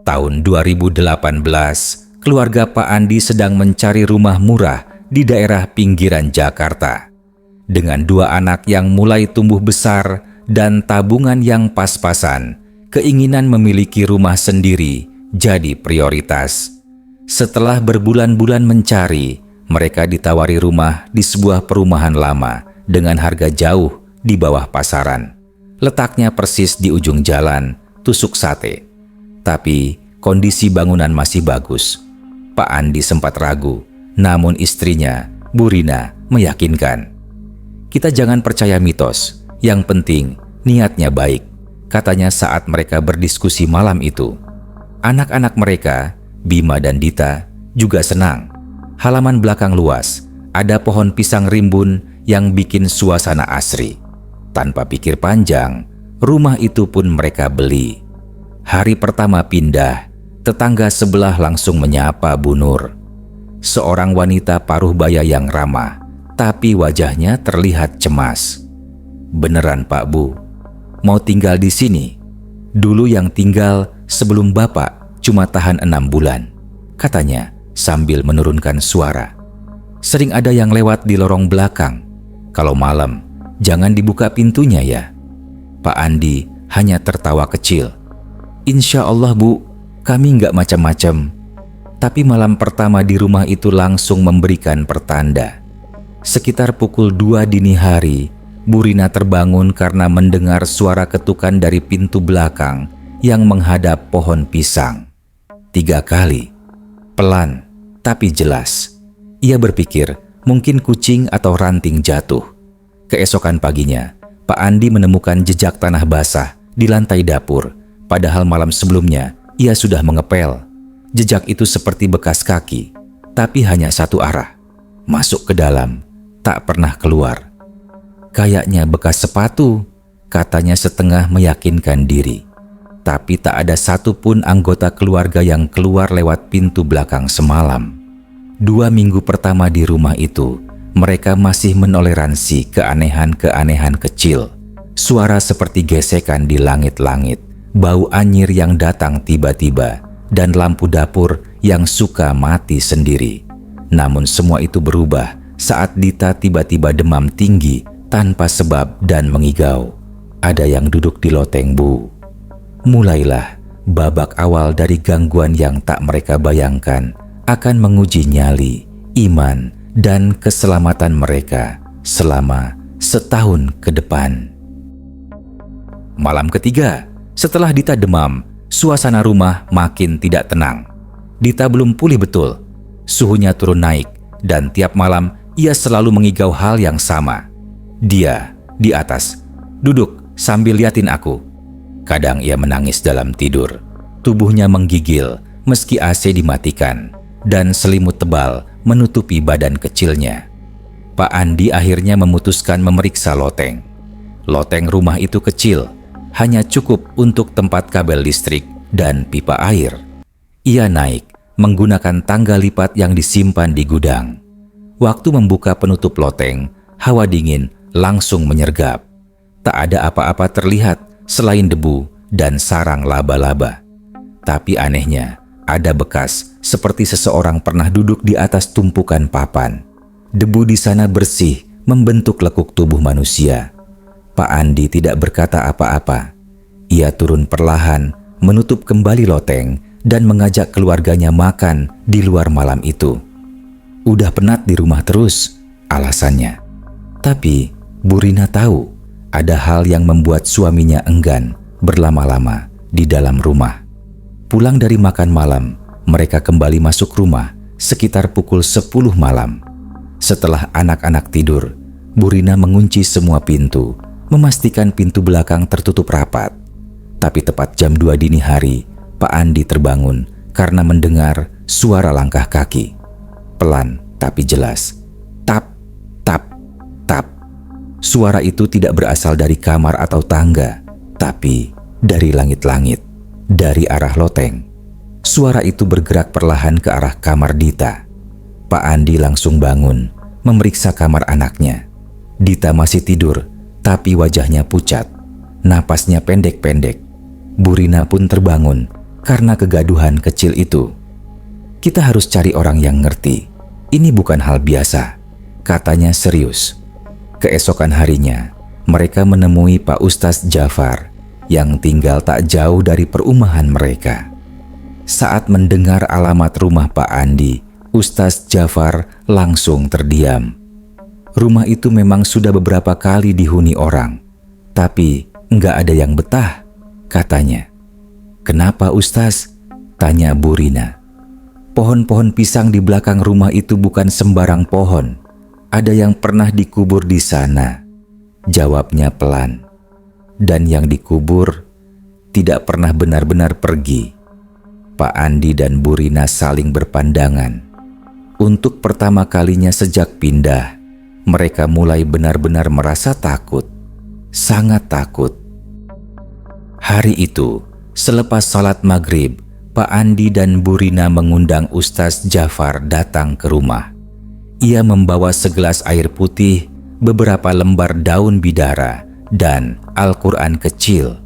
Tahun 2018, keluarga Pak Andi sedang mencari rumah murah di daerah pinggiran Jakarta. Dengan 2 anak yang mulai tumbuh besar dan tabungan yang pas-pasan, keinginan memiliki rumah sendiri jadi prioritas. Setelah berbulan-bulan mencari, mereka ditawari rumah di sebuah perumahan lama dengan harga jauh di bawah pasaran. Letaknya persis di ujung jalan, tusuk sate. Tapi kondisi bangunan masih bagus. Pak Andi sempat ragu, namun istrinya, Bu Rina, meyakinkan. Kita jangan percaya mitos, yang penting niatnya baik, katanya saat mereka berdiskusi malam itu. Anak-anak mereka, Bima dan Dita, juga senang. Halaman belakang luas, ada pohon pisang rimbun yang bikin suasana asri. Tanpa pikir panjang, rumah itu pun mereka beli. Hari pertama pindah, tetangga sebelah langsung menyapa Bu Nur. Seorang wanita paruh baya yang ramah, tapi wajahnya terlihat cemas. Beneran Pak Bu, mau tinggal di sini? Dulu yang tinggal sebelum Bapak cuma tahan 6 bulan, katanya sambil menurunkan suara. Sering ada yang lewat di lorong belakang. Kalau malam, jangan dibuka pintunya ya. Pak Andi hanya tertawa kecil. Insya Allah Bu, kami nggak macam-macam. Tapi malam pertama di rumah itu langsung memberikan pertanda. Sekitar pukul 2 dini hari, Bu Rina terbangun karena mendengar suara ketukan dari pintu belakang yang menghadap pohon pisang. 3 kali, pelan tapi jelas. Ia berpikir mungkin kucing atau ranting jatuh. Keesokan paginya, Pak Andi menemukan jejak tanah basah di lantai dapur. Padahal malam sebelumnya ia sudah mengepel. Jejak itu seperti bekas kaki, tapi hanya satu arah. Masuk ke dalam, tak pernah keluar. Kayaknya bekas sepatu, katanya setengah meyakinkan diri. Tapi tak ada satupun anggota keluarga yang keluar lewat pintu belakang semalam. 2 minggu pertama di rumah itu, mereka masih menoleransi keanehan-keanehan kecil. Suara seperti gesekan di langit-langit. Bau anyir yang datang tiba-tiba, dan lampu dapur yang suka mati sendiri. Namun semua itu berubah saat Dita tiba-tiba demam tinggi tanpa sebab dan mengigau. Ada yang duduk di loteng Bu. Mulailah babak awal dari gangguan yang tak mereka bayangkan akan menguji nyali, iman, dan keselamatan mereka selama setahun ke depan. Malam ketiga, setelah Dita demam, suasana rumah makin tidak tenang. Dita belum pulih betul. Suhunya turun naik, dan tiap malam ia selalu mengigau hal yang sama. Dia di atas, duduk sambil liatin aku. Kadang ia menangis dalam tidur. Tubuhnya menggigil meski AC dimatikan, dan selimut tebal menutupi badan kecilnya. Pak Andi akhirnya memutuskan memeriksa loteng. Loteng rumah itu kecil, hanya cukup untuk tempat kabel listrik dan pipa air. Ia naik menggunakan tangga lipat yang disimpan di gudang. Waktu membuka penutup loteng, hawa dingin langsung menyergap. Tak ada apa-apa terlihat selain debu dan sarang laba-laba. Tapi anehnya, ada bekas seperti seseorang pernah duduk di atas tumpukan papan. Debu di sana bersih membentuk lekuk tubuh manusia. Pak Andi tidak berkata apa-apa. Ia turun perlahan, menutup kembali loteng, dan mengajak keluarganya makan di luar malam itu. Udah penat di rumah terus, alasannya. Tapi Bu Rina tahu ada hal yang membuat suaminya enggan berlama-lama di dalam rumah. Pulang dari makan malam, mereka kembali masuk rumah sekitar pukul 10 malam. Setelah anak-anak tidur, Bu Rina mengunci semua pintu, memastikan pintu belakang tertutup rapat. Tapi tepat jam 2 dini hari, Pak Andi terbangun karena mendengar suara langkah kaki. Pelan tapi jelas. Tap, tap, tap. Suara itu tidak berasal dari kamar atau tangga, tapi dari langit-langit, dari arah loteng. Suara itu bergerak perlahan ke arah kamar Dita. Pak Andi langsung bangun, memeriksa kamar anaknya. Dita masih tidur, tapi wajahnya pucat. Napasnya pendek-pendek. Bu Rina pun terbangun karena kegaduhan kecil itu. "Kita harus cari orang yang ngerti. Ini bukan hal biasa," katanya serius. Keesokan harinya, mereka menemui Pak Ustadz Jafar yang tinggal tak jauh dari perumahan mereka. Saat mendengar alamat rumah Pak Andi, Ustadz Jafar langsung terdiam. Rumah itu memang sudah beberapa kali dihuni orang, tapi nggak ada yang betah, katanya. "Kenapa Ustadz?" tanya Bu Rina. "Pohon-pohon pisang di belakang rumah itu bukan sembarang pohon. Ada yang pernah dikubur di sana," jawabnya pelan. "Dan yang dikubur tidak pernah benar-benar pergi." Pak Andi dan Bu Rina saling berpandangan. Untuk pertama kalinya sejak pindah, mereka mulai benar-benar merasa takut, sangat takut. Hari itu, selepas salat maghrib, Pak Andi dan Bu Rina mengundang Ustadz Jafar datang ke rumah. Ia membawa segelas air putih, beberapa lembar daun bidara, dan Al-Quran kecil.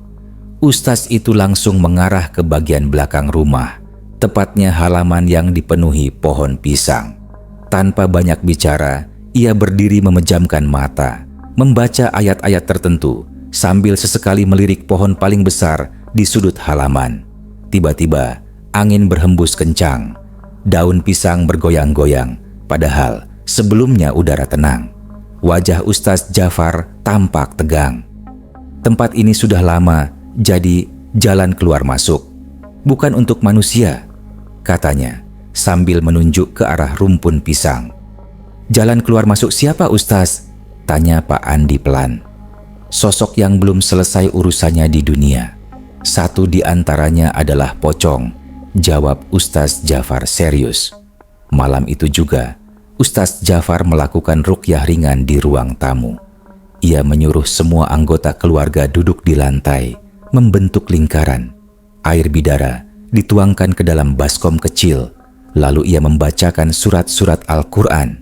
Ustadz itu langsung mengarah ke bagian belakang rumah, tepatnya halaman yang dipenuhi pohon pisang. Tanpa banyak bicara, ia berdiri memejamkan mata, membaca ayat-ayat tertentu, sambil sesekali melirik pohon paling besar di sudut halaman. Tiba-tiba, angin berhembus kencang. Daun pisang bergoyang-goyang, padahal sebelumnya udara tenang. Wajah Ustadz Jafar tampak tegang. Tempat ini sudah lama jadi jalan keluar masuk, bukan untuk manusia, katanya sambil menunjuk ke arah rumpun pisang. "Jalan keluar masuk siapa Ustadz?" tanya Pak Andi pelan. "Sosok yang belum selesai urusannya di dunia. Satu di antaranya adalah pocong," jawab Ustadz Jafar serius. Malam itu juga, Ustadz Jafar melakukan ruqyah ringan di ruang tamu. Ia menyuruh semua anggota keluarga duduk di lantai, membentuk lingkaran. Air bidara dituangkan ke dalam baskom kecil, lalu ia membacakan surat-surat Al-Quran.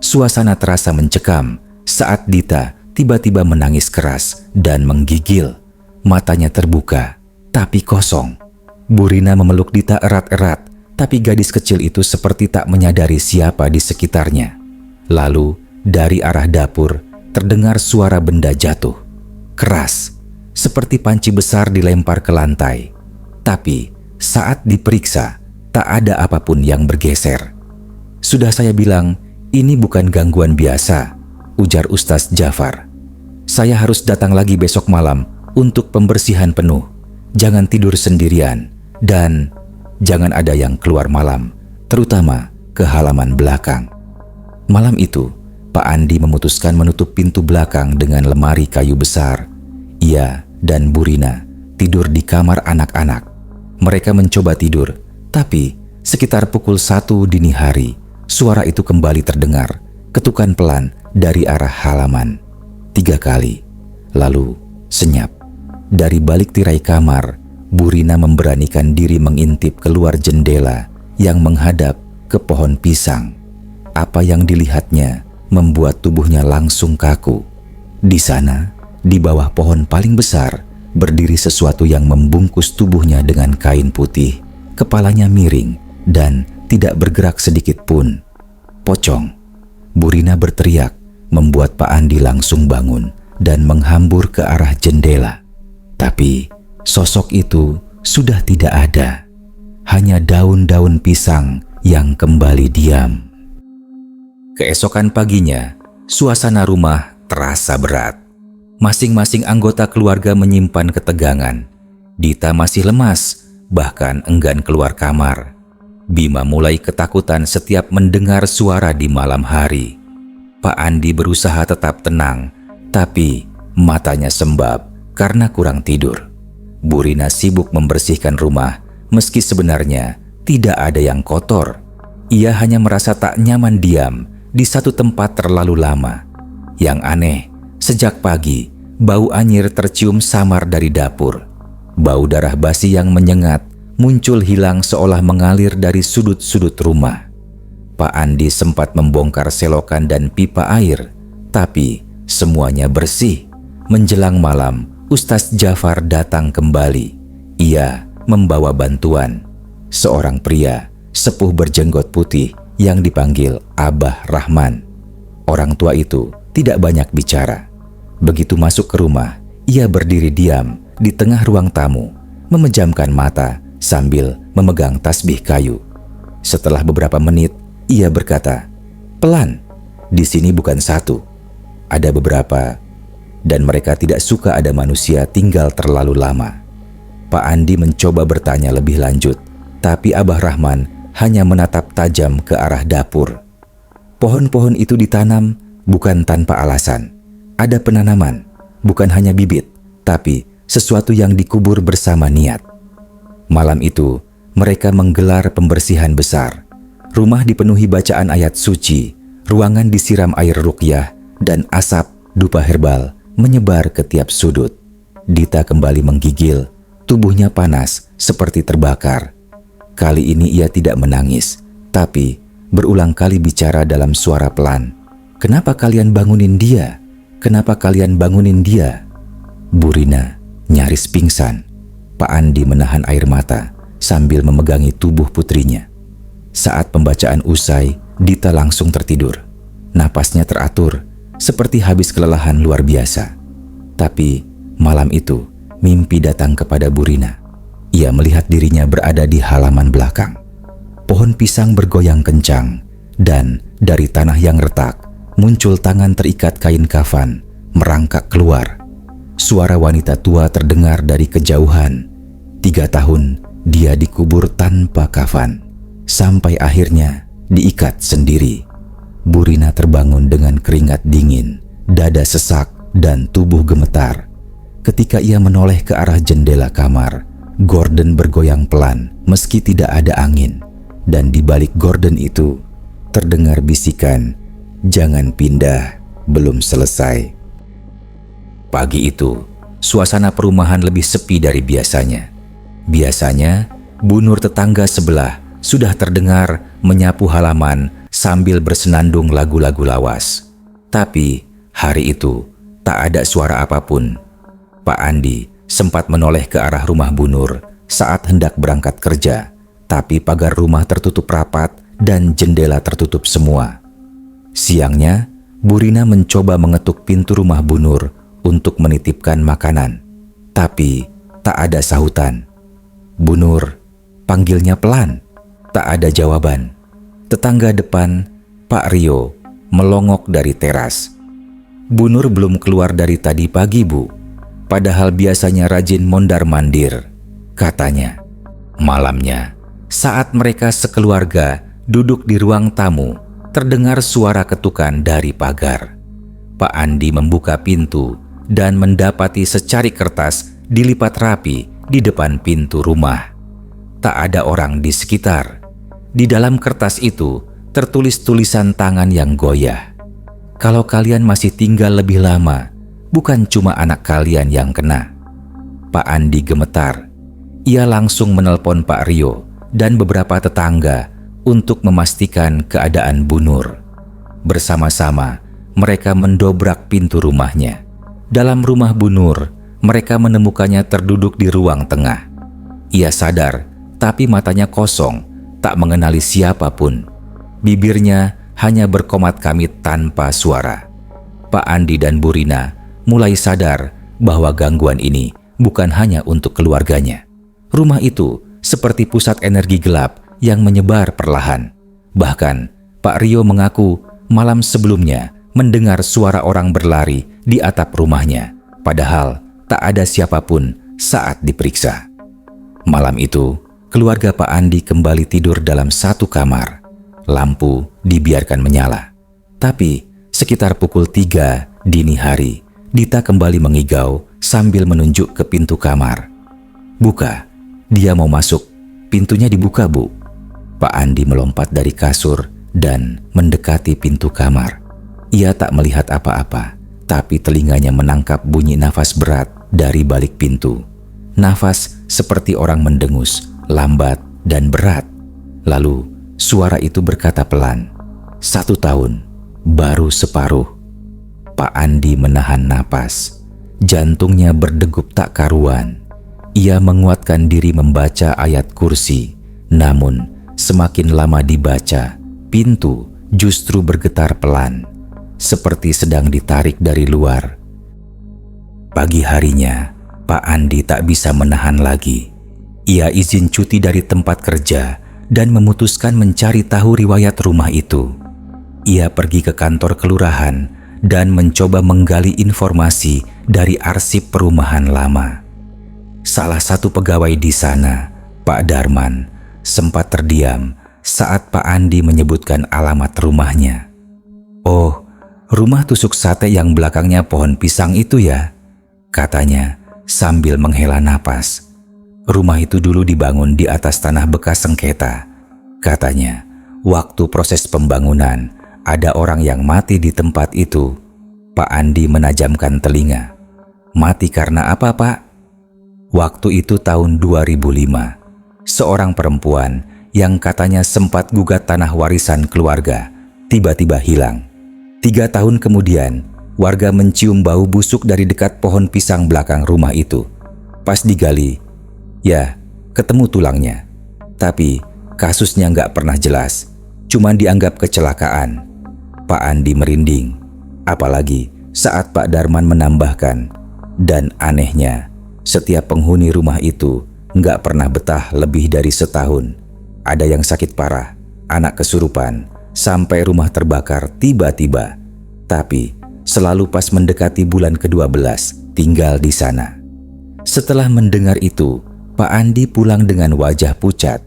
Suasana terasa mencekam saat Dita tiba-tiba menangis keras dan menggigil. Matanya terbuka, tapi kosong. Bu Rina memeluk Dita erat-erat, tapi gadis kecil itu seperti tak menyadari siapa di sekitarnya. Lalu, dari arah dapur, terdengar suara benda jatuh. Keras, seperti panci besar dilempar ke lantai. Tapi, saat diperiksa, tak ada apapun yang bergeser. "Sudah saya bilang, ini bukan gangguan biasa," ujar Ustadz Jafar. "Saya harus datang lagi besok malam untuk pembersihan penuh. Jangan tidur sendirian, dan jangan ada yang keluar malam, terutama ke halaman belakang." Malam itu, Pak Andi memutuskan menutup pintu belakang dengan lemari kayu besar. Ia dan Bu Rina tidur di kamar anak-anak. Mereka mencoba tidur, tapi sekitar pukul 1 dini hari, suara itu kembali terdengar, ketukan pelan dari arah halaman. 3 kali, lalu senyap. Dari balik tirai kamar, Bu Rina memberanikan diri mengintip keluar jendela yang menghadap ke pohon pisang. Apa yang dilihatnya membuat tubuhnya langsung kaku. Di sana, di bawah pohon paling besar, berdiri sesuatu yang membungkus tubuhnya dengan kain putih. Kepalanya miring dan tidak bergerak sedikit pun. "Pocong!" Bu Rina berteriak, membuat Pak Andi langsung bangun dan menghambur ke arah jendela. Tapi sosok itu sudah tidak ada. Hanya daun-daun pisang yang kembali diam. Keesokan paginya, suasana rumah terasa berat. Masing-masing anggota keluarga menyimpan ketegangan. Dita masih lemas, bahkan enggan keluar kamar. Bima mulai ketakutan setiap mendengar suara di malam hari. Pak Andi berusaha tetap tenang, tapi matanya sembab karena kurang tidur. Bu Rina sibuk membersihkan rumah, meski sebenarnya tidak ada yang kotor. Ia hanya merasa tak nyaman diam di satu tempat terlalu lama. Yang aneh, sejak pagi, bau anyir tercium samar dari dapur. Bau darah basi yang menyengat muncul hilang seolah mengalir dari sudut-sudut rumah. Pak Andi sempat membongkar selokan dan pipa air, tapi semuanya bersih. Menjelang malam, Ustadz Jafar datang kembali. Ia membawa bantuan. Seorang pria sepuh berjenggot putih yang dipanggil Abah Rahman. Orang tua itu tidak banyak bicara. Begitu masuk ke rumah, ia berdiri diam di tengah ruang tamu, memejamkan mata sambil memegang tasbih kayu. Setelah beberapa menit, ia berkata, "Pelan, di sini bukan satu, ada beberapa, dan mereka tidak suka ada manusia tinggal terlalu lama." Pak Andi mencoba bertanya lebih lanjut, tapi Abah Rahman hanya menatap tajam ke arah dapur. Pohon-pohon itu ditanam bukan tanpa alasan. Ada penanaman, bukan hanya bibit, tapi sesuatu yang dikubur bersama niat. Malam itu, mereka menggelar pembersihan besar. Rumah dipenuhi bacaan ayat suci, ruangan disiram air ruqyah, dan asap dupa herbal menyebar ke tiap sudut. Dita kembali menggigil, tubuhnya panas seperti terbakar. Kali ini ia tidak menangis, tapi berulang kali bicara dalam suara pelan. "Kenapa kalian bangunin dia? Kenapa kalian bangunin dia?" Burina nyaris pingsan. Pak Andi menahan air mata sambil memegangi tubuh putrinya. Saat pembacaan usai, Dita langsung tertidur. Napasnya teratur, seperti habis kelelahan luar biasa. Tapi malam itu, mimpi datang kepada Burina. Ia melihat dirinya berada di halaman belakang. Pohon pisang bergoyang kencang, dan dari tanah yang retak, muncul tangan terikat kain kafan, merangkak keluar. Suara wanita tua terdengar dari kejauhan. 3 tahun dia dikubur tanpa kafan, sampai akhirnya diikat sendiri. Burina terbangun dengan keringat dingin, dada sesak, dan tubuh gemetar. Ketika ia menoleh ke arah jendela kamar, gorden bergoyang pelan meski tidak ada angin, dan di balik gorden itu terdengar bisikan, "Jangan pindah, belum selesai." Pagi itu, suasana perumahan lebih sepi dari biasanya. Biasanya, Bu Nur tetangga sebelah sudah terdengar menyapu halaman sambil bersenandung lagu-lagu lawas. Tapi hari itu tak ada suara apapun. Pak Andi sempat menoleh ke arah rumah Bu Nur saat hendak berangkat kerja, tapi pagar rumah tertutup rapat dan jendela tertutup semua. Siangnya, Burina mencoba mengetuk pintu rumah Bu Nur untuk menitipkan makanan, tapi tak ada sahutan. "Bu Nur," panggilnya pelan. Tak ada jawaban. Tetangga depan, Pak Rio, melongok dari teras. "Bu Nur belum keluar dari tadi pagi, Bu. Padahal biasanya rajin mondar-mandir," katanya. Malamnya, saat mereka sekeluarga duduk di ruang tamu, terdengar suara ketukan dari pagar. Pak Andi membuka pintu dan mendapati secari kertas dilipat rapi di depan pintu rumah. Tak ada orang di sekitar. Di dalam kertas itu tertulis tulisan tangan yang goyah. "Kalau kalian masih tinggal lebih lama, bukan cuma anak kalian yang kena." Pak Andi gemetar. Ia langsung menelpon Pak Rio dan beberapa tetangga untuk memastikan keadaan Bu Nur. Bersama-sama, mereka mendobrak pintu rumahnya. Dalam rumah Bu Nur, mereka menemukannya terduduk di ruang tengah. Ia sadar, tapi matanya kosong, tak mengenali siapapun. Bibirnya hanya berkomat kamit tanpa suara. Pak Andi dan Burina mulai sadar bahwa gangguan ini bukan hanya untuk keluarganya. Rumah itu seperti pusat energi gelap yang menyebar perlahan. Bahkan, Pak Rio mengaku malam sebelumnya mendengar suara orang berlari di atap rumahnya, padahal tak ada siapapun saat diperiksa. Malam itu, keluarga Pak Andi kembali tidur dalam satu kamar. Lampu dibiarkan menyala. Tapi sekitar pukul 3 dini hari, Dita kembali mengigau sambil menunjuk ke pintu kamar. "Buka, dia mau masuk. Pintunya dibuka, Bu." Pak Andi melompat dari kasur dan mendekati pintu kamar. Ia tak melihat apa-apa, tapi telinganya menangkap bunyi nafas berat dari balik pintu. Nafas seperti orang mendengus, lambat dan berat. Lalu suara itu berkata pelan, "1 tahun, baru separuh." Pak Andi menahan napas. Jantungnya berdegup tak karuan. Ia menguatkan diri membaca ayat kursi, namun semakin lama dibaca, pintu justru bergetar pelan, seperti sedang ditarik dari luar. Pagi harinya, Pak Andi tak bisa menahan lagi. Ia izin cuti dari tempat kerja dan memutuskan mencari tahu riwayat rumah itu. Ia pergi ke kantor kelurahan dan mencoba menggali informasi dari arsip perumahan lama. Salah satu pegawai di sana, Pak Darman, sempat terdiam saat Pak Andi menyebutkan alamat rumahnya. "Oh, rumah tusuk sate yang belakangnya pohon pisang itu ya?" katanya sambil menghela napas. "Rumah itu dulu dibangun di atas tanah bekas sengketa," katanya. "Waktu proses pembangunan, ada orang yang mati di tempat itu." Pak Andi menajamkan telinga. "Mati karena apa, Pak?" "Waktu itu tahun 2005, seorang perempuan yang katanya sempat gugat tanah warisan keluarga tiba-tiba hilang. 3 tahun kemudian, warga mencium bau busuk dari dekat pohon pisang belakang rumah itu. Pas digali, ya, ketemu tulangnya. Tapi kasusnya nggak pernah jelas, cuma dianggap kecelakaan." Pak Andi merinding, apalagi saat Pak Darman menambahkan, "Dan anehnya, setiap penghuni rumah itu nggak pernah betah lebih dari setahun. Ada yang sakit parah, anak kesurupan, sampai rumah terbakar tiba-tiba. Tapi selalu pas mendekati bulan ke-12 tinggal di sana." Setelah mendengar itu, Pak Andi pulang dengan wajah pucat.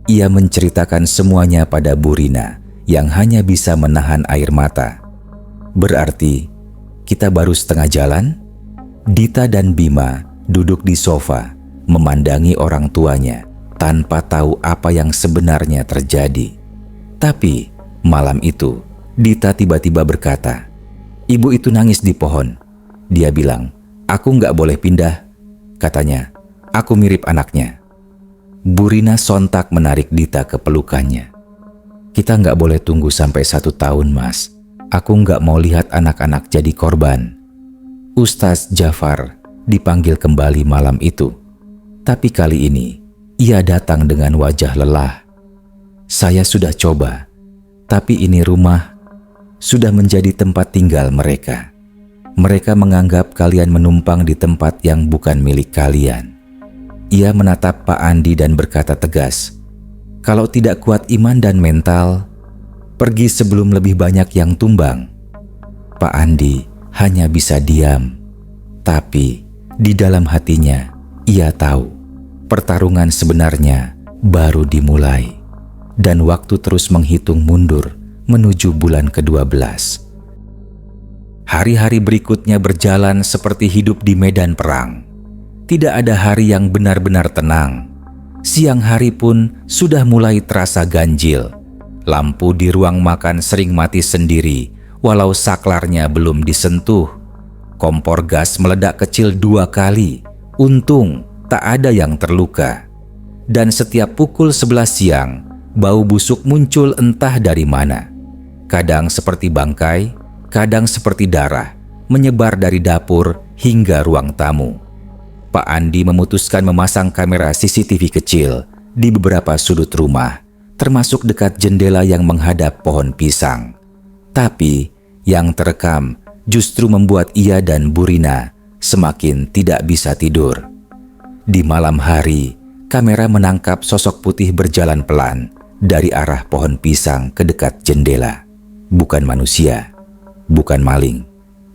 Ia menceritakan semuanya pada Bu Rina yang hanya bisa menahan air mata. "Berarti kita baru setengah jalan?" Dita dan Bima duduk di sofa, memandangi orang tuanya tanpa tahu apa yang sebenarnya terjadi. Tapi malam itu, Dita tiba-tiba berkata, "Ibu itu nangis di pohon. Dia bilang, 'Aku nggak boleh pindah.' Katanya, 'Aku mirip anaknya.'" Bu Rina sontak menarik Dita ke pelukannya. "Kita nggak boleh tunggu sampai 1 tahun, Mas. Aku nggak mau lihat anak-anak jadi korban." Ustaz Jafar dipanggil kembali malam itu. Tapi kali ini, ia datang dengan wajah lelah. "Saya sudah coba, tapi ini rumah sudah menjadi tempat tinggal mereka. Mereka menganggap kalian menumpang di tempat yang bukan milik kalian." Ia menatap Pak Andi dan berkata tegas, "Kalau tidak kuat iman dan mental, pergi sebelum lebih banyak yang tumbang." Pak Andi hanya bisa diam. Tapi di dalam hatinya, ia tahu pertarungan sebenarnya baru dimulai. Dan waktu terus menghitung mundur menuju bulan ke-12. Hari-hari berikutnya berjalan seperti hidup di medan perang. Tidak ada hari yang benar-benar tenang. Siang hari pun sudah mulai terasa ganjil. Lampu di ruang makan sering mati sendiri, walau saklarnya belum disentuh. Kompor gas meledak kecil 2 kali. Untung tak ada yang terluka. Dan setiap pukul 11 siang, bau busuk muncul entah dari mana. Kadang seperti bangkai, kadang seperti darah, menyebar dari dapur hingga ruang tamu. Pak Andi memutuskan memasang kamera CCTV kecil di beberapa sudut rumah, termasuk dekat jendela yang menghadap pohon pisang. Tapi yang terekam justru membuat ia dan Bu Rina semakin tidak bisa tidur. Di malam hari, kamera menangkap sosok putih berjalan pelan dari arah pohon pisang ke dekat jendela. Bukan manusia, bukan maling,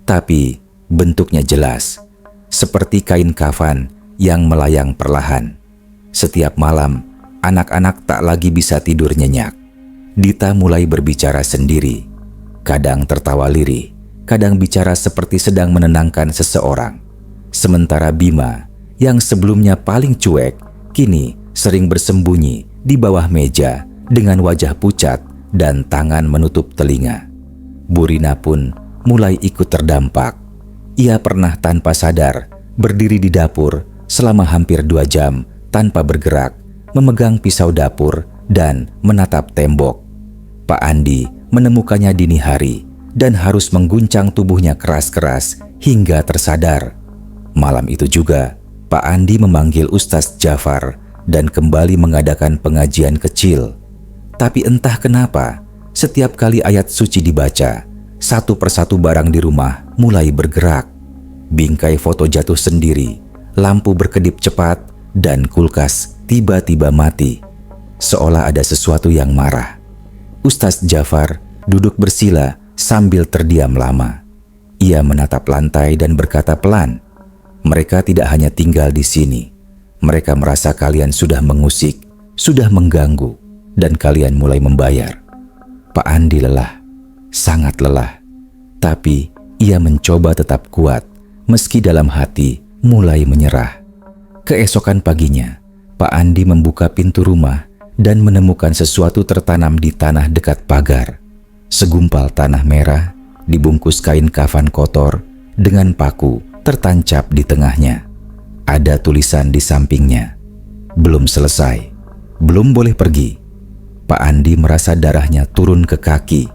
tapi bentuknya jelas, seperti kain kafan yang melayang perlahan. Setiap malam, anak-anak tak lagi bisa tidur nyenyak. Dita mulai berbicara sendiri, kadang tertawa lirih, kadang bicara seperti sedang menenangkan seseorang. Sementara Bima, yang sebelumnya paling cuek, kini sering bersembunyi di bawah meja dengan wajah pucat dan tangan menutup telinga. Bu Rina pun mulai ikut terdampak. Ia pernah tanpa sadar berdiri di dapur selama hampir 2 jam tanpa bergerak, memegang pisau dapur dan menatap tembok. Pak Andi menemukannya dini hari dan harus mengguncang tubuhnya keras-keras hingga tersadar. Malam itu juga, Pak Andi memanggil Ustadz Jafar dan kembali mengadakan pengajian kecil. Tapi entah kenapa, setiap kali ayat suci dibaca, satu persatu barang di rumah mulai bergerak. Bingkai foto jatuh sendiri, lampu berkedip cepat, dan kulkas tiba-tiba mati. Seolah ada sesuatu yang marah. Ustadz Jafar duduk bersila sambil terdiam lama. Ia menatap lantai dan berkata pelan, "Mereka tidak hanya tinggal di sini. Mereka merasa kalian sudah mengusik, sudah mengganggu, dan kalian mulai membayar." Pak Andi lelah, sangat lelah. Tapi ia mencoba tetap kuat, meski dalam hati mulai menyerah. Keesokan paginya, Pak Andi membuka pintu rumah dan menemukan sesuatu tertanam di tanah dekat pagar. Segumpal tanah merah dibungkus kain kafan kotor dengan paku tertancap di tengahnya. Ada tulisan di sampingnya, "Belum selesai, belum boleh pergi." Pak Andi merasa darahnya turun ke kaki.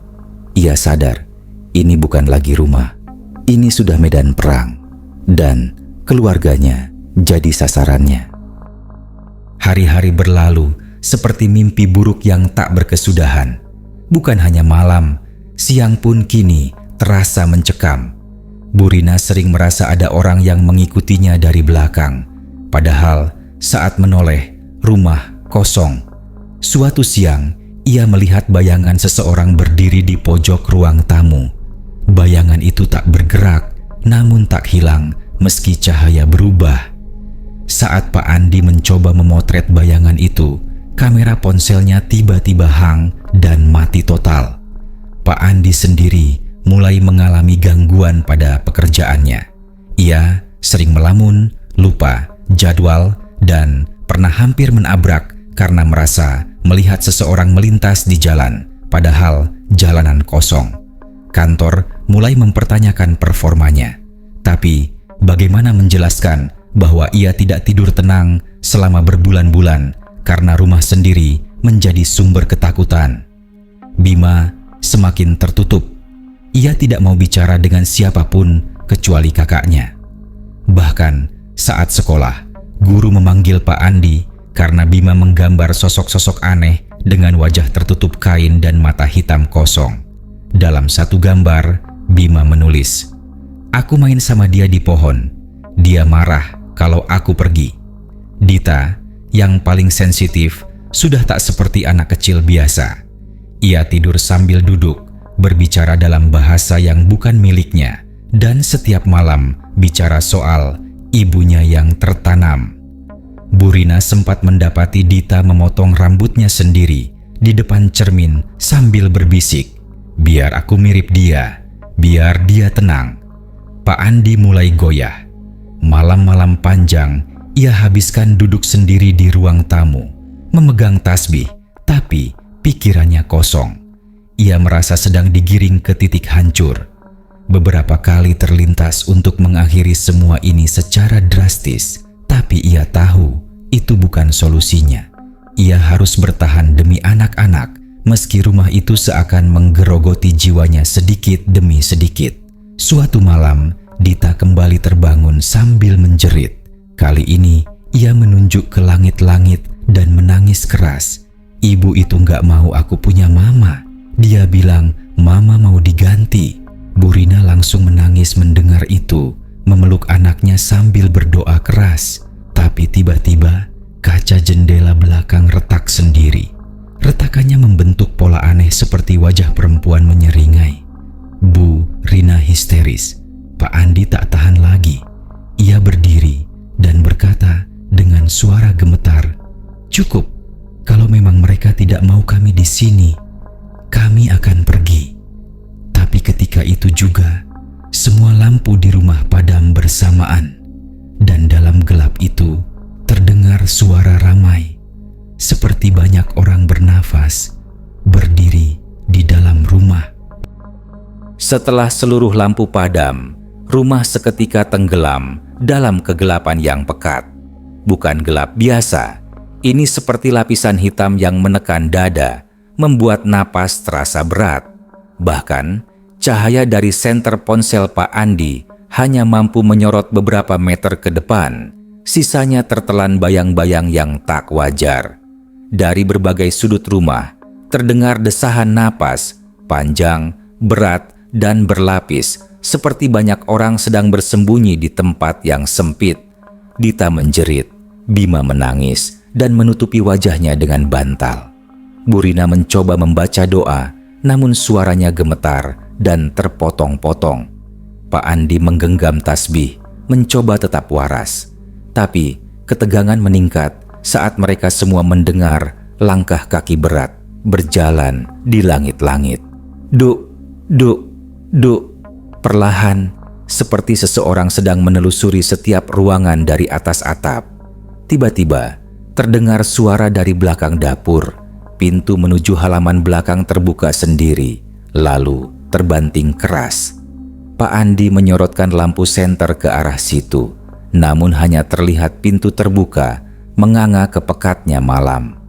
Ia sadar, ini bukan lagi rumah, ini sudah medan perang, dan keluarganya jadi sasarannya. Hari-hari berlalu seperti mimpi buruk yang tak berkesudahan. Bukan hanya malam, siang pun kini terasa mencekam. Bu Rina sering merasa ada orang yang mengikutinya dari belakang. Padahal saat menoleh, rumah kosong. Suatu siang, ia melihat bayangan seseorang berdiri di pojok ruang tamu. Bayangan itu tak bergerak, namun tak hilang meski cahaya berubah. Saat Pak Andi mencoba memotret bayangan itu, kamera ponselnya tiba-tiba hang dan mati total. Pak Andi sendiri mulai mengalami gangguan pada pekerjaannya. Ia sering melamun, lupa jadwal, dan pernah hampir menabrak karena merasa melihat seseorang melintas di jalan, padahal jalanan kosong. Kantor mulai mempertanyakan performanya. Tapi bagaimana menjelaskan bahwa ia tidak tidur tenang selama berbulan-bulan karena rumah sendiri menjadi sumber ketakutan? Bima semakin tertutup. Ia tidak mau bicara dengan siapapun kecuali kakaknya. Bahkan saat sekolah, guru memanggil Pak Andi karena Bima menggambar sosok-sosok aneh dengan wajah tertutup kain dan mata hitam kosong. Dalam satu gambar, Bima menulis, "Aku main sama dia di pohon. Dia marah kalau aku pergi." Dita, yang paling sensitif, sudah tak seperti anak kecil biasa. Ia tidur sambil duduk, berbicara dalam bahasa yang bukan miliknya, dan setiap malam bicara soal ibunya yang tertanam. Bu Rina sempat mendapati Dita memotong rambutnya sendiri di depan cermin sambil berbisik, "Biar aku mirip dia, biar dia tenang." Pak Andi mulai goyah. Malam-malam panjang ia habiskan duduk sendiri di ruang tamu, memegang tasbih, tapi pikirannya kosong. Ia merasa sedang digiring ke titik hancur. Beberapa kali terlintas untuk mengakhiri semua ini secara drastis, tapi ia tahu itu bukan solusinya. Ia harus bertahan demi anak-anak, meski rumah itu seakan menggerogoti jiwanya sedikit demi sedikit. Suatu malam, Dita kembali terbangun sambil menjerit. Kali ini, ia menunjuk ke langit-langit dan menangis keras. "Ibu itu nggak mau aku punya mama. Dia bilang mama mau diganti." Bu Rina langsung menangis mendengar itu, memeluk anaknya sambil berdoa keras. Tapi tiba-tiba kaca jendela belakang retak sendiri. Retakannya membentuk pola aneh seperti wajah perempuan menyeringai. Bu Rina histeris. Pak Andi tak tahan lagi. Ia berdiri dan berkata dengan suara gemetar, "Cukup. Kalau memang mereka tidak mau kami di sini, kami akan pergi." Tapi ketika itu juga, semua lampu di rumah padam bersamaan. Dan dalam gelap itu, terdengar suara ramai. Seperti banyak orang bernafas, berdiri di dalam rumah. Setelah seluruh lampu padam, rumah seketika tenggelam dalam kegelapan yang pekat. Bukan gelap biasa, ini seperti lapisan hitam yang menekan dada, membuat napas terasa berat. Bahkan, cahaya dari senter ponsel Pak Andi hanya mampu menyorot beberapa meter ke depan, Sisanya tertelan bayang-bayang yang tak wajar. Dari berbagai sudut rumah, terdengar desahan napas, panjang, berat, dan berlapis, seperti banyak orang sedang bersembunyi di tempat yang sempit. Dita menjerit, Bima menangis, dan menutupi wajahnya dengan bantal. Bu Rina mencoba membaca doa, namun suaranya gemetar dan terpotong-potong. Pak Andi menggenggam tasbih, mencoba tetap waras. Tapi ketegangan meningkat saat mereka semua mendengar langkah kaki berat berjalan di langit-langit. Duk, duk, duk. Perlahan, seperti seseorang sedang menelusuri setiap ruangan dari atas atap. Tiba-tiba, terdengar suara dari belakang dapur. Pintu menuju halaman belakang terbuka sendiri, lalu terbanting keras. Pak Andi menyorotkan lampu senter ke arah situ. Namun hanya terlihat pintu terbuka, menganga ke pekatnya malam.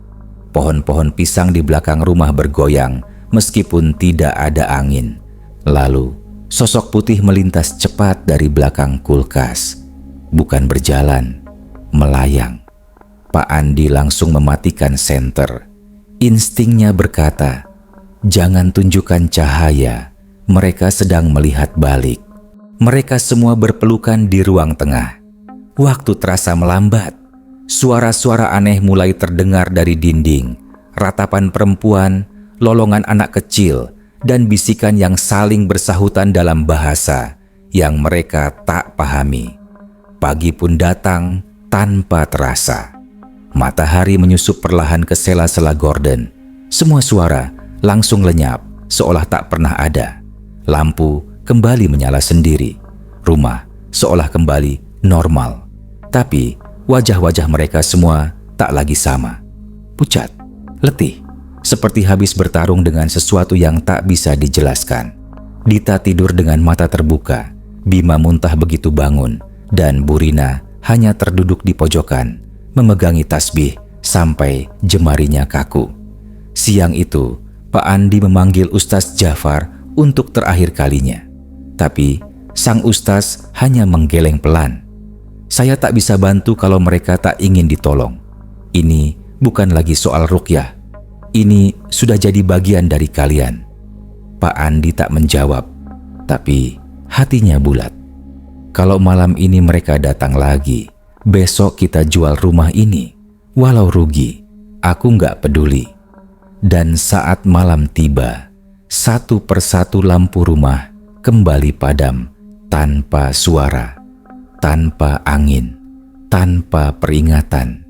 Pohon-pohon pisang di belakang rumah bergoyang meskipun tidak ada angin. Lalu, sosok putih melintas cepat dari belakang kulkas. Bukan berjalan, melayang. Pak Andi langsung mematikan senter. Instingnya berkata, jangan tunjukkan cahaya, mereka sedang melihat balik. Mereka semua berpelukan di ruang tengah. Waktu terasa melambat. Suara-suara aneh mulai terdengar dari dinding. Ratapan perempuan, lolongan anak kecil, dan bisikan yang saling bersahutan dalam bahasa yang mereka tak pahami. Pagi pun datang tanpa terasa. Matahari menyusup perlahan ke sela-sela gorden. Semua suara langsung lenyap, seolah tak pernah ada. Lampu kembali menyala sendiri. Rumah seolah kembali normal. Tapi wajah-wajah mereka semua tak lagi sama. Pucat, letih, seperti habis bertarung dengan sesuatu yang tak bisa dijelaskan. Dita tidur dengan mata terbuka. Bima muntah begitu bangun. Dan Bu Rina hanya terduduk di pojokan, memegangi tasbih sampai jemarinya kaku. Siang itu, Pak Andi memanggil Ustaz Jafar untuk terakhir kalinya. Tapi sang Ustaz hanya menggeleng pelan. Saya tak bisa bantu kalau mereka tak ingin ditolong. Ini bukan lagi soal ruqyah. Ini sudah jadi bagian dari kalian. Pak Andi tak menjawab, tapi hatinya bulat. Kalau malam ini mereka datang lagi, besok kita jual rumah ini. Walau rugi, aku nggak peduli. Dan saat malam tiba, satu persatu lampu rumah kembali padam tanpa suara, tanpa angin, tanpa peringatan.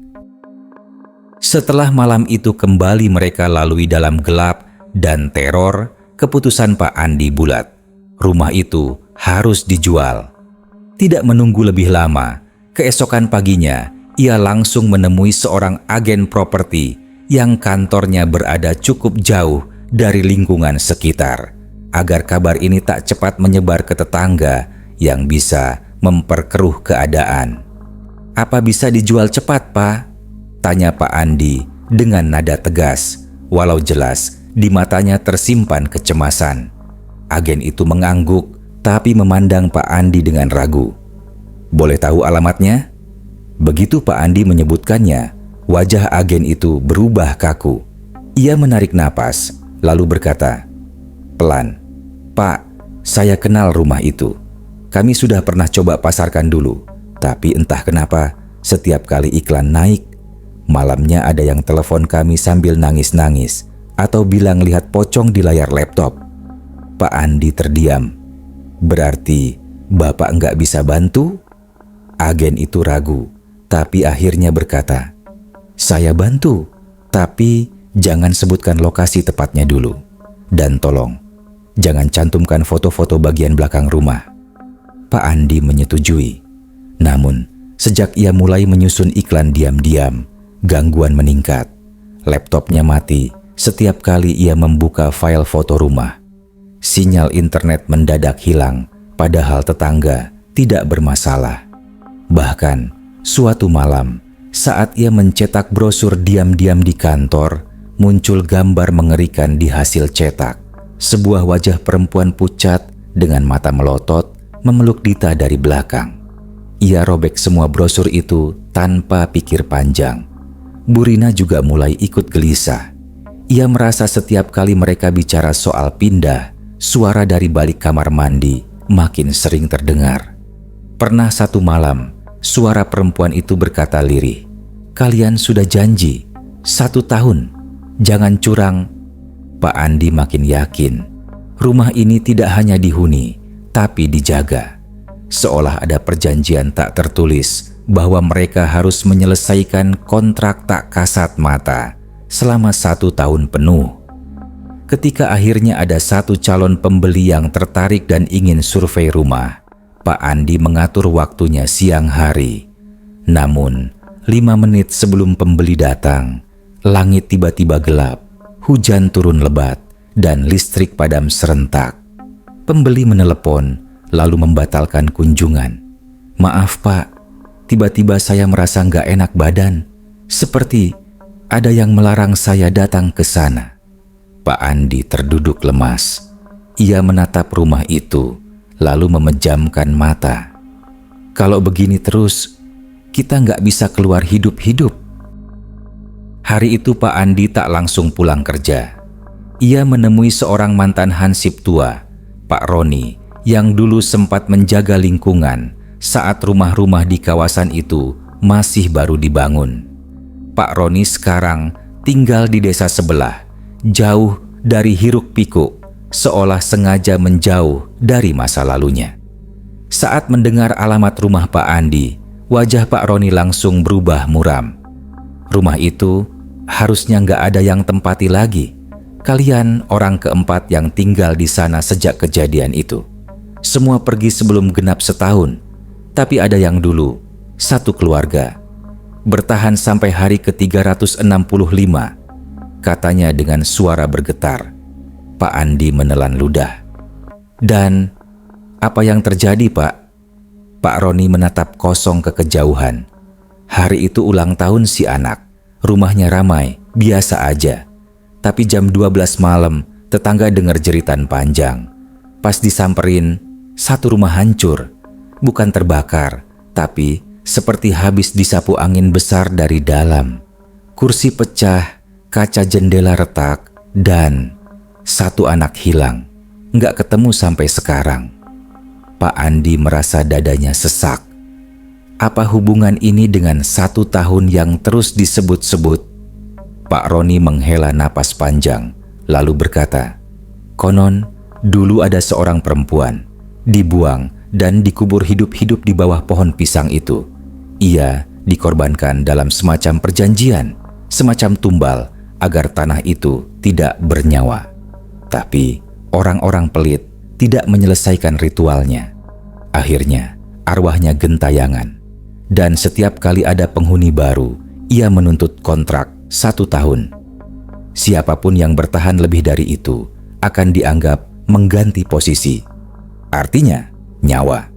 Setelah malam itu kembali mereka lalui dalam gelap dan teror, keputusan Pak Andi bulat. Rumah itu harus dijual. Tidak menunggu lebih lama, keesokan paginya ia langsung menemui seorang agen properti yang kantornya berada cukup jauh dari lingkungan sekitar, agar kabar ini tak cepat menyebar ke tetangga yang bisa memperkeruh keadaan. Apa bisa dijual cepat, Pak? Tanya Pak Andi dengan nada tegas, walau jelas di matanya tersimpan kecemasan. Agen itu mengangguk, tapi memandang Pak Andi dengan ragu. Boleh tahu alamatnya? Begitu Pak Andi menyebutkannya, wajah agen itu berubah kaku. Ia menarik napas, lalu berkata, pelan, Pak, saya kenal rumah itu. Kami sudah pernah coba pasarkan dulu, tapi entah kenapa setiap kali iklan naik, malamnya ada yang telepon kami sambil nangis-nangis atau bilang lihat pocong di layar laptop. Pak Andi terdiam. Berarti Bapak nggak bisa bantu? Agen itu ragu, tapi akhirnya berkata, saya bantu, tapi jangan sebutkan lokasi tepatnya dulu. Dan tolong, jangan cantumkan foto-foto bagian belakang rumah. Pak Andi menyetujui. Namun, sejak ia mulai menyusun iklan diam-diam, gangguan meningkat. Laptopnya mati setiap kali ia membuka file foto rumah. Sinyal internet mendadak hilang, padahal tetangga tidak bermasalah. Bahkan, suatu malam, saat ia mencetak brosur diam-diam di kantor, muncul gambar mengerikan di hasil cetak. Sebuah wajah perempuan pucat dengan mata melotot memeluk Dita dari belakang. Ia robek semua brosur itu tanpa pikir panjang. Bu Rina juga mulai ikut gelisah. Ia merasa setiap kali mereka bicara soal pindah, suara dari balik kamar mandi makin sering terdengar. Pernah satu malam, suara perempuan itu berkata lirih, "Kalian sudah janji 1 tahun, jangan curang." Pak Andi makin yakin rumah ini tidak hanya dihuni, tapi dijaga. Seolah ada perjanjian tak tertulis bahwa mereka harus menyelesaikan kontrak tak kasat mata selama 1 tahun penuh. Ketika akhirnya ada satu calon pembeli yang tertarik dan ingin survei rumah, Pak Andi mengatur waktunya siang hari. Namun, 5 menit sebelum pembeli datang, langit tiba-tiba gelap, hujan turun lebat, dan listrik padam serentak. Pembeli menelepon, lalu membatalkan kunjungan. "Maaf Pak, tiba-tiba saya merasa nggak enak badan. Seperti ada yang melarang saya datang ke sana." Pak Andi terduduk lemas. Ia menatap rumah itu, lalu memejamkan mata. "Kalau begini terus, kita nggak bisa keluar hidup-hidup." Hari itu Pak Andi tak langsung pulang kerja. Ia menemui seorang mantan hansip tua, Pak Roni, yang dulu sempat menjaga lingkungan saat rumah-rumah di kawasan itu masih baru dibangun. Pak Roni sekarang tinggal di desa sebelah, jauh dari hiruk-pikuk, seolah sengaja menjauh dari masa lalunya. Saat mendengar alamat rumah Pak Andi, wajah Pak Roni langsung berubah muram. Rumah itu harusnya nggak ada yang tempati lagi. Kalian orang keempat yang tinggal di sana sejak kejadian itu. Semua pergi sebelum genap setahun, tapi ada yang dulu, satu keluarga, bertahan sampai hari ke-365, katanya dengan suara bergetar. Pak Andi menelan ludah. "Dan apa yang terjadi, Pak?" Pak Roni menatap kosong ke kejauhan. Hari itu ulang tahun si anak. Rumahnya ramai, biasa aja. Tapi jam 12 malam, tetangga dengar jeritan panjang. Pas disamperin, satu rumah hancur. Bukan terbakar, tapi seperti habis disapu angin besar dari dalam. Kursi pecah, kaca jendela retak, dan satu anak hilang. Nggak ketemu sampai sekarang. Pak Andi merasa dadanya sesak. Apa hubungan ini dengan 1 tahun yang terus disebut-sebut? Pak Roni menghela napas panjang, lalu berkata, "Konon, dulu ada seorang perempuan, dibuang dan dikubur hidup-hidup di bawah pohon pisang itu. Ia dikorbankan dalam semacam perjanjian, semacam tumbal agar tanah itu tidak bernyawa. Tapi orang-orang pelit tidak menyelesaikan ritualnya. Akhirnya, arwahnya gentayangan. Dan setiap kali ada penghuni baru, ia menuntut kontrak 1 tahun. Siapapun yang bertahan lebih dari itu akan dianggap mengganti posisi. Artinya, nyawa."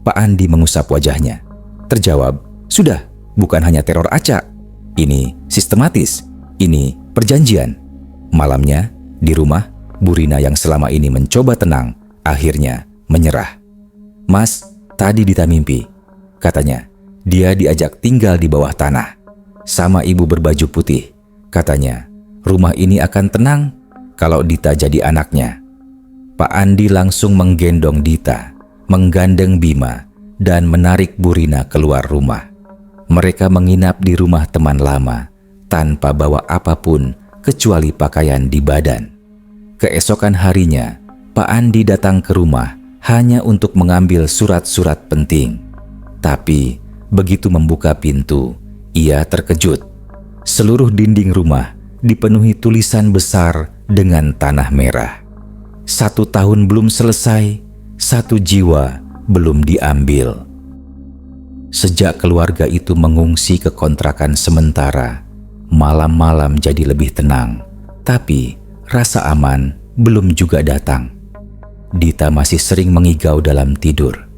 Pak Andi mengusap wajahnya. Terjawab, "Sudah, bukan hanya teror acak. Ini sistematis. Ini perjanjian." Malamnya, di rumah, Bu Rina yang selama ini mencoba tenang, akhirnya menyerah. "Mas, tadi Dita mimpi," katanya. "Dia diajak tinggal di bawah tanah sama ibu berbaju putih. Katanya, rumah ini akan tenang kalau Dita jadi anaknya." Pak Andi langsung menggendong Dita, menggandeng Bima, dan menarik Bu Rina keluar rumah. Mereka menginap di rumah teman lama, tanpa bawa apapun kecuali pakaian di badan. Keesokan harinya, Pak Andi datang ke rumah hanya untuk mengambil surat-surat penting. Tapi, begitu membuka pintu, ia terkejut. Seluruh dinding rumah dipenuhi tulisan besar dengan tanah merah. 1 tahun belum selesai, 1 jiwa belum diambil. Sejak keluarga itu mengungsi ke kontrakan sementara, malam-malam jadi lebih tenang. Tapi rasa aman belum juga datang. Dita masih sering mengigau dalam tidur.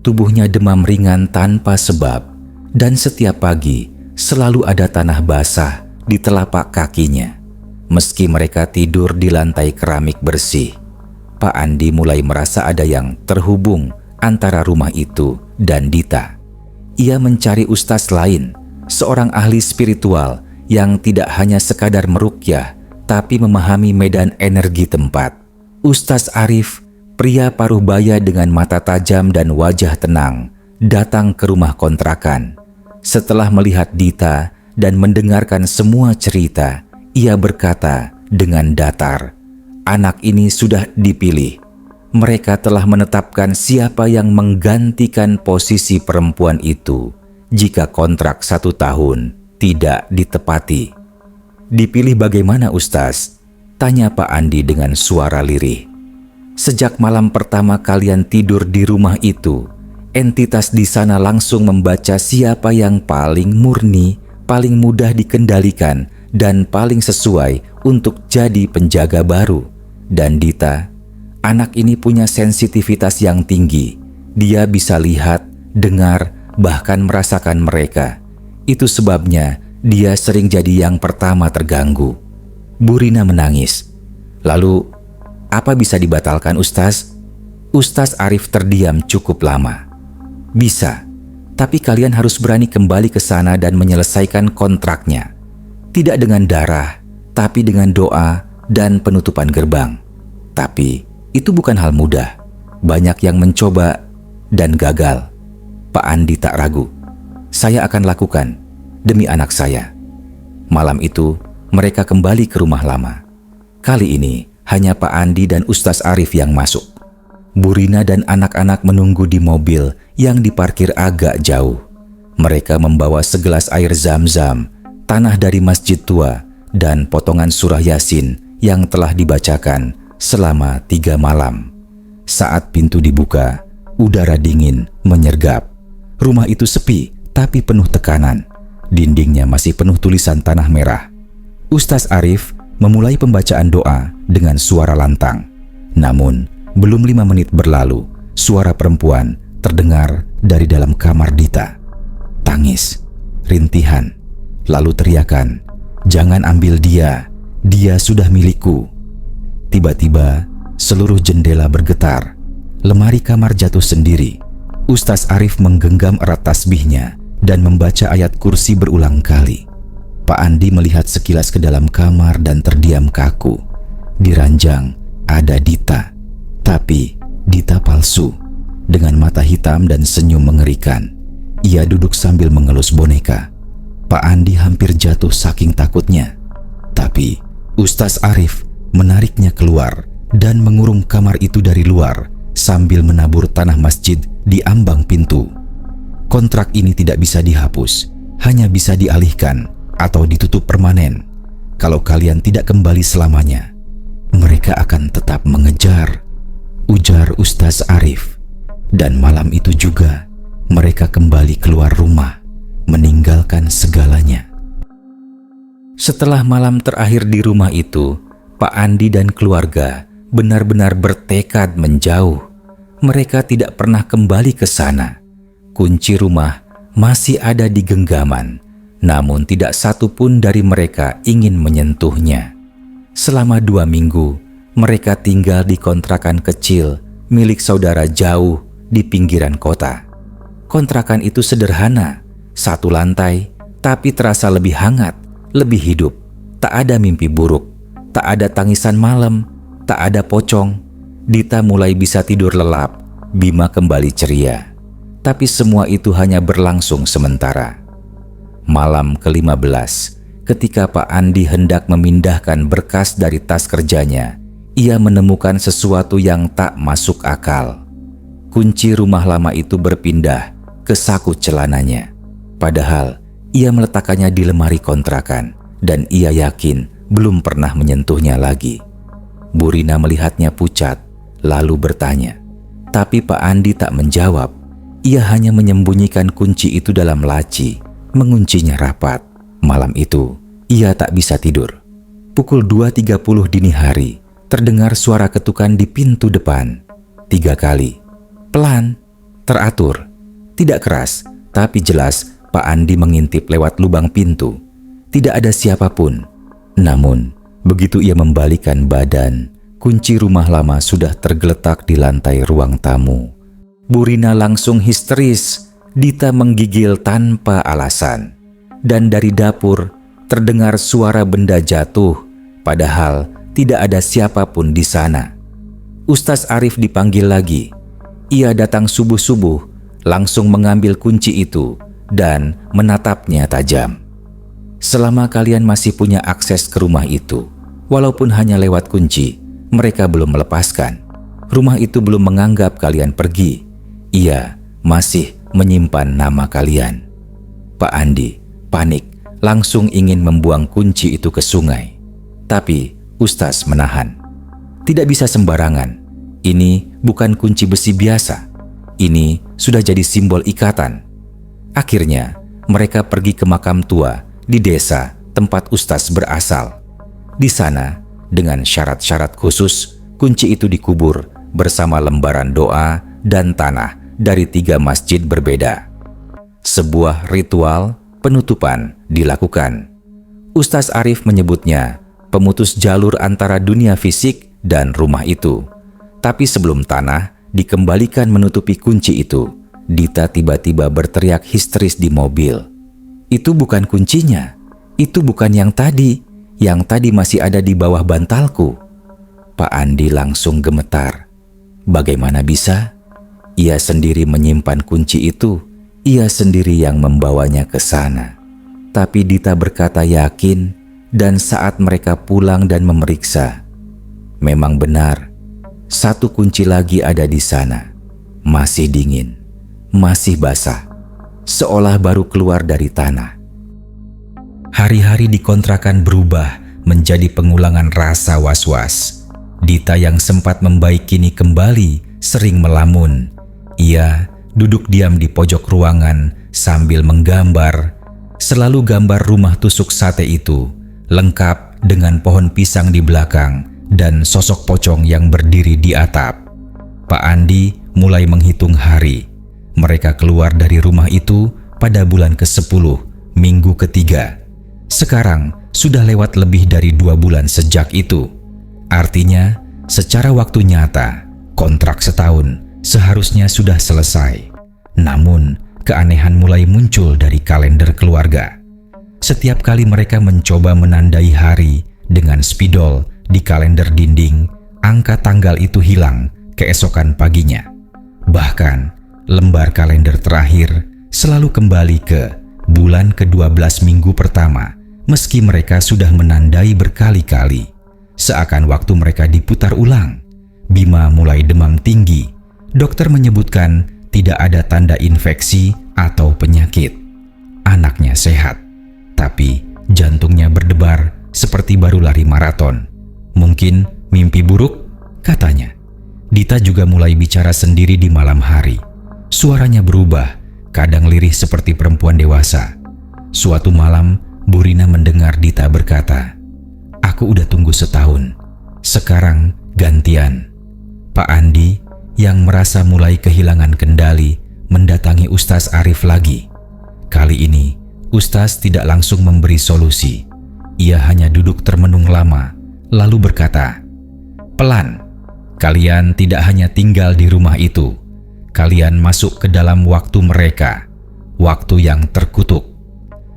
Tubuhnya demam ringan tanpa sebab, dan setiap pagi selalu ada tanah basah di telapak kakinya. Meski mereka tidur di lantai keramik bersih, Pak Andi mulai merasa ada yang terhubung antara rumah itu dan Dita. ia mencari ustaz lain, seorang ahli spiritual yang tidak hanya sekadar meruqyah, tapi memahami medan energi tempat. Ustaz Arif, pria paruh baya dengan mata tajam dan wajah tenang, datang ke rumah kontrakan. Setelah melihat Dita dan mendengarkan semua cerita, ia berkata dengan datar, "Anak ini sudah dipilih. Mereka telah menetapkan siapa yang menggantikan posisi perempuan itu jika kontrak 1 tahun tidak ditepati." "Dipilih bagaimana, Ustaz?" tanya Pak Andi dengan suara lirih. "Sejak malam pertama kalian tidur di rumah itu, entitas di sana langsung membaca siapa yang paling murni, paling mudah dikendalikan, dan paling sesuai untuk jadi penjaga baru. Dan Dita, anak ini punya sensitivitas yang tinggi. Dia bisa lihat, dengar, bahkan merasakan mereka. Itu sebabnya dia sering jadi yang pertama terganggu." Bu Rina menangis. "Lalu, apa bisa dibatalkan, Ustaz?" Ustaz Arif terdiam cukup lama. "Bisa, tapi kalian harus berani kembali ke sana dan menyelesaikan kontraknya. Tidak dengan darah, tapi dengan doa dan penutupan gerbang. Tapi itu bukan hal mudah. Banyak yang mencoba dan gagal." Pak Andi tak ragu. "Saya akan lakukan demi anak saya." Malam itu mereka kembali ke rumah lama. Kali ini hanya Pak Andi dan Ustaz Arif yang masuk. Bu Rina dan anak-anak menunggu di mobil yang diparkir agak jauh. Mereka membawa segelas air zam-zam, tanah dari masjid tua, dan potongan surah Yasin yang telah dibacakan selama 3 malam. Saat pintu dibuka, udara dingin menyergap. Rumah itu sepi tapi penuh tekanan. Dindingnya masih penuh tulisan tanah merah. Ustaz Arif memulai pembacaan doa dengan suara lantang. Namun, belum 5 menit berlalu, suara perempuan terdengar dari dalam kamar Dita. Tangis, rintihan, lalu teriakan, "Jangan ambil dia, dia sudah milikku." Tiba-tiba, seluruh jendela bergetar. Lemari kamar jatuh sendiri. Ustaz Arif menggenggam erat tasbihnya dan membaca ayat kursi berulang kali. Pak Andi melihat sekilas ke dalam kamar dan terdiam kaku. Di ranjang ada Dita, tapi Dita palsu, dengan mata hitam dan senyum mengerikan. Ia duduk sambil mengelus boneka. Pak Andi hampir jatuh saking takutnya. Tapi Ustaz Arif menariknya keluar dan mengurung kamar itu dari luar sambil menabur tanah masjid di ambang pintu. Kontrak ini tidak bisa dihapus, hanya bisa dialihkan atau ditutup permanen. Kalau kalian tidak kembali selamanya, mereka akan tetap mengejar, ujar Ustaz Arif. Dan malam itu juga mereka kembali keluar rumah, meninggalkan segalanya. Setelah malam terakhir di rumah itu, Pak Andi dan keluarga benar-benar bertekad menjauh. Mereka tidak pernah kembali ke sana. Kunci rumah masih ada di genggaman, namun tidak satu pun dari mereka ingin menyentuhnya. Selama 2 minggu, mereka tinggal di kontrakan kecil milik saudara jauh di pinggiran kota. Kontrakan itu sederhana, 1 lantai, tapi terasa lebih hangat, lebih hidup. Tak ada mimpi buruk, tak ada tangisan malam, tak ada pocong. Dita mulai bisa tidur lelap, Bima kembali ceria. Tapi semua itu hanya berlangsung sementara. Malam ke-15, ketika Pak Andi hendak memindahkan berkas dari tas kerjanya, ia menemukan sesuatu yang tak masuk akal. Kunci rumah lama itu berpindah ke saku celananya. Padahal ia meletakkannya di lemari kontrakan dan ia yakin belum pernah menyentuhnya lagi. Bu Rina melihatnya pucat, lalu bertanya. Tapi Pak Andi tak menjawab. Ia hanya menyembunyikan kunci itu dalam laci, menguncinya rapat. Malam itu, ia tak bisa tidur. Pukul 2.30 dini hari, terdengar suara ketukan di pintu depan. 3 kali. Pelan, teratur, tidak keras, tapi jelas Pak Andi mengintip lewat lubang pintu. Tidak ada siapapun. Namun, begitu ia membalikkan badan, kunci rumah lama sudah tergeletak di lantai ruang tamu. Bu Rina langsung histeris. Dita menggigil tanpa alasan. Dan dari dapur terdengar suara benda jatuh, padahal tidak ada siapapun di sana. Ustaz Arif dipanggil lagi. Ia datang subuh-subuh, langsung mengambil kunci itu dan menatapnya tajam. Selama kalian masih punya akses ke rumah itu, walaupun hanya lewat kunci, mereka belum melepaskan. Rumah itu belum menganggap kalian pergi. Ia masih menyimpan nama kalian. Pak Andi panik, langsung ingin membuang kunci itu ke sungai. Tapi Ustaz menahan. Tidak bisa sembarangan. Ini bukan kunci besi biasa. Ini sudah jadi simbol ikatan. Akhirnya, mereka pergi ke makam tua di desa tempat Ustaz berasal. Di sana, dengan syarat-syarat khusus, kunci itu dikubur bersama lembaran doa dan tanah dari 3 masjid berbeda. Sebuah ritual penutupan dilakukan. Ustaz Arif menyebutnya pemutus jalur antara dunia fisik dan rumah itu. Tapi sebelum tanah dikembalikan menutupi kunci itu, Dita tiba-tiba berteriak histeris di mobil. Itu bukan kuncinya. Itu bukan yang tadi. Yang tadi masih ada di bawah bantalku. Pak Andi langsung gemetar. Bagaimana bisa? Ia sendiri menyimpan kunci itu. Ia sendiri yang membawanya ke sana. Tapi Dita berkata yakin, dan saat mereka pulang dan memeriksa, memang benar, 1 kunci lagi ada di sana. Masih dingin, masih basah, seolah baru keluar dari tanah. Hari-hari di kontrakan berubah menjadi pengulangan rasa was-was. Dita yang sempat membaik kini kembali sering melamun. Ia duduk diam di pojok ruangan sambil menggambar. Selalu gambar rumah tusuk sate itu, lengkap dengan pohon pisang di belakang dan sosok pocong yang berdiri di atap. Pak Andi mulai menghitung hari. Mereka keluar dari rumah itu pada bulan ke-10, minggu ketiga. Sekarang sudah lewat lebih dari 2 bulan sejak itu. Artinya, secara waktu nyata, kontrak setahun seharusnya sudah selesai. Namun, keanehan mulai muncul dari kalender keluarga. Setiap kali mereka mencoba menandai hari dengan spidol di kalender dinding, angka tanggal itu hilang keesokan paginya. Bahkan, lembar kalender terakhir selalu kembali ke bulan ke-12 minggu pertama, meski mereka sudah menandai berkali-kali. Seakan waktu mereka diputar ulang. Bima mulai demam tinggi. Dokter menyebutkan tidak ada tanda infeksi atau penyakit. Anaknya sehat, tapi jantungnya berdebar seperti baru lari maraton. Mungkin mimpi buruk, katanya. Dita juga mulai bicara sendiri di malam hari. Suaranya berubah, kadang lirih seperti perempuan dewasa. Suatu malam, Bu Rina mendengar Dita berkata, "Aku udah tunggu setahun. Sekarang gantian." Pak Andi yang merasa mulai kehilangan kendali mendatangi Ustaz Arif lagi. Kali ini, Ustaz tidak langsung memberi solusi. Ia hanya duduk termenung lama, lalu berkata, "Pelan, kalian tidak hanya tinggal di rumah itu. Kalian masuk ke dalam waktu mereka, waktu yang terkutuk."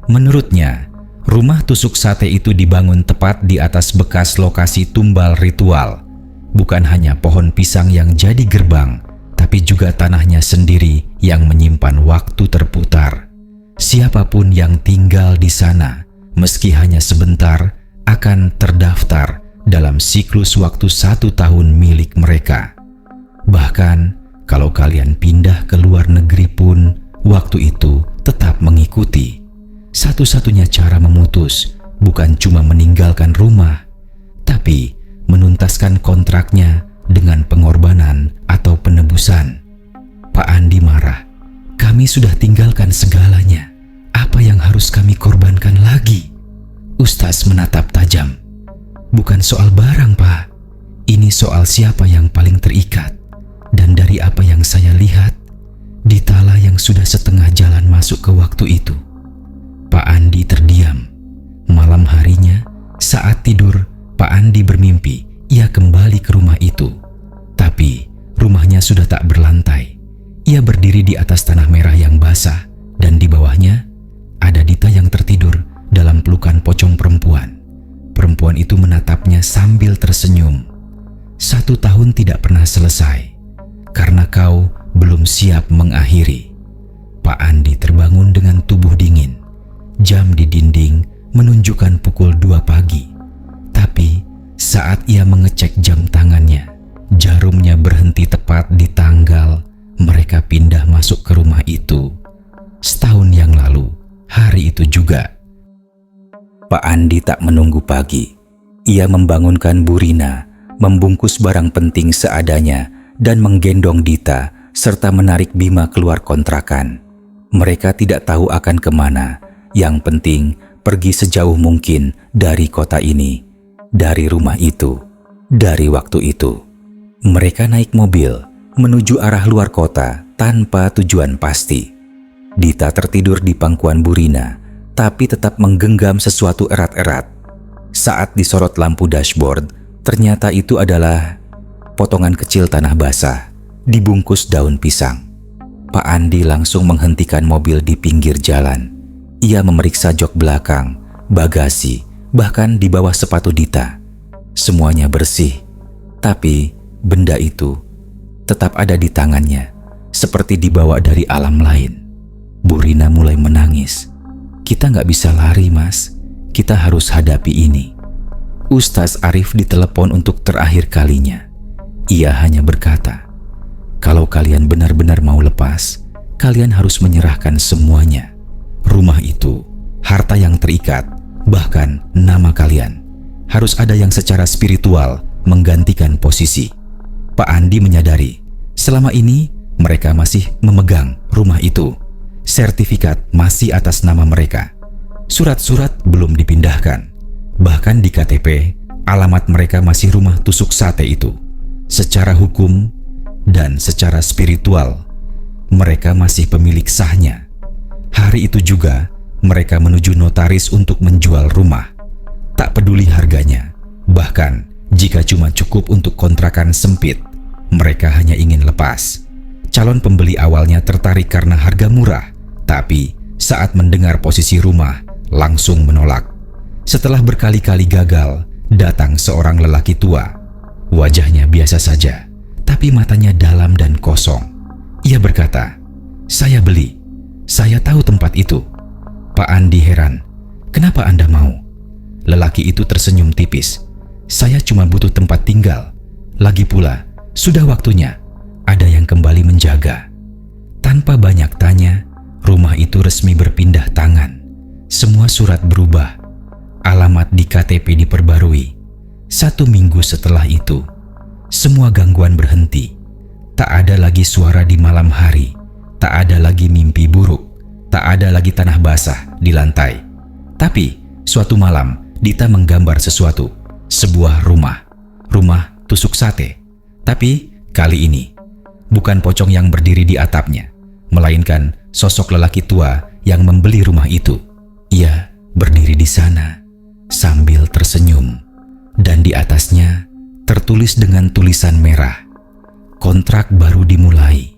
Menurutnya, rumah tusuk sate itu dibangun tepat di atas bekas lokasi tumbal ritual. Bukan hanya pohon pisang yang jadi gerbang, tapi juga tanahnya sendiri yang menyimpan waktu terputar. Siapapun yang tinggal di sana, meski hanya sebentar, akan terdaftar dalam siklus waktu 1 tahun milik mereka. Bahkan, kalau kalian pindah ke luar negeri pun, waktu itu tetap mengikuti. Satu-satunya cara memutus bukan cuma meninggalkan rumah, tapi menuntaskan kontraknya dengan pengorbanan atau penebusan. Pak Andi marah. "Kami sudah tinggalkan segalanya. Apa yang harus kami korbankan lagi?" Ustaz menatap tajam. "Bukan soal barang, Pak. Ini soal siapa yang paling terikat. Dan dari apa yang saya lihat, Ditala yang sudah setengah jalan masuk ke waktu itu." Pak Andi terdiam. Malam harinya, saat tidur, Pak Andi bermimpi ia kembali ke rumah itu. Tapi rumahnya sudah tak berlantai. Ia berdiri di atas tanah merah yang basah dan di bawahnya ada Dita yang tertidur dalam pelukan pocong perempuan. Perempuan itu menatapnya sambil tersenyum. 1 tahun tidak pernah selesai karena kau belum siap mengakhiri. Pak Andi terbangun dengan tubuh dingin. Jam di dinding menunjukkan pukul 2 pagi. Tapi saat ia mengecek jam tangannya, jarumnya berhenti tepat di tanggal mereka pindah masuk ke rumah itu. Setahun yang lalu, hari itu juga. Pak Andi tak menunggu pagi. Ia membangunkan Bu Rina, membungkus barang penting seadanya, dan menggendong Dita, serta menarik Bima keluar kontrakan. Mereka tidak tahu akan kemana. Yang penting, pergi sejauh mungkin dari kota ini, dari rumah itu, dari waktu itu. Mereka naik mobil menuju arah luar kota tanpa tujuan pasti. Dita tertidur di pangkuan Bu Rina, tapi tetap menggenggam sesuatu erat-erat. Saat disorot lampu dashboard, ternyata itu adalah potongan kecil tanah basah dibungkus daun pisang. Pak Andi langsung menghentikan mobil di pinggir jalan. Ia memeriksa jok belakang, bagasi, bahkan di bawah sepatu Dita. Semuanya bersih, tapi benda itu tetap ada di tangannya, seperti dibawa dari alam lain. Bu Rina mulai menangis. Kita nggak bisa lari, Mas. Kita harus hadapi ini. Ustaz Arif ditelepon untuk terakhir kalinya. Ia hanya berkata, kalau kalian benar-benar mau lepas, kalian harus menyerahkan semuanya. Rumah itu, harta yang terikat, bahkan nama kalian. Harus ada yang secara spiritual menggantikan posisi. Pak Andi menyadari, selama ini mereka masih memegang rumah itu. Sertifikat masih atas nama mereka. Surat-surat belum dipindahkan. Bahkan di KTP, alamat mereka masih rumah tusuk sate itu. Secara hukum dan secara spiritual, mereka masih pemilik sahnya. Hari itu juga, mereka menuju notaris untuk menjual rumah. Tak peduli harganya, bahkan jika cuma cukup untuk kontrakan sempit, mereka hanya ingin lepas. Calon pembeli awalnya tertarik karena harga murah, tapi saat mendengar posisi rumah, langsung menolak. Setelah berkali-kali gagal, datang seorang lelaki tua. Wajahnya biasa saja, tapi matanya dalam dan kosong. Ia berkata, "Saya beli. Saya tahu tempat itu." Pak Andi heran, "Kenapa Anda mau?" Lelaki itu tersenyum tipis. "Saya cuma butuh tempat tinggal. Lagi pula, sudah waktunya ada yang kembali menjaga." Tanpa banyak tanya, rumah itu resmi berpindah tangan. Semua surat berubah. Alamat di KTP diperbarui. 1 minggu setelah itu, semua gangguan berhenti. Tak ada lagi suara di malam hari. Tak ada lagi mimpi buruk. Tak ada lagi tanah basah di lantai. Tapi, suatu malam, Dita menggambar sesuatu. Sebuah rumah. Rumah tusuk sate. Tapi, kali ini, bukan pocong yang berdiri di atapnya, melainkan sosok lelaki tua yang membeli rumah itu. Ia berdiri di sana sambil tersenyum, dan di atasnya tertulis dengan tulisan merah, "Kontrak baru dimulai.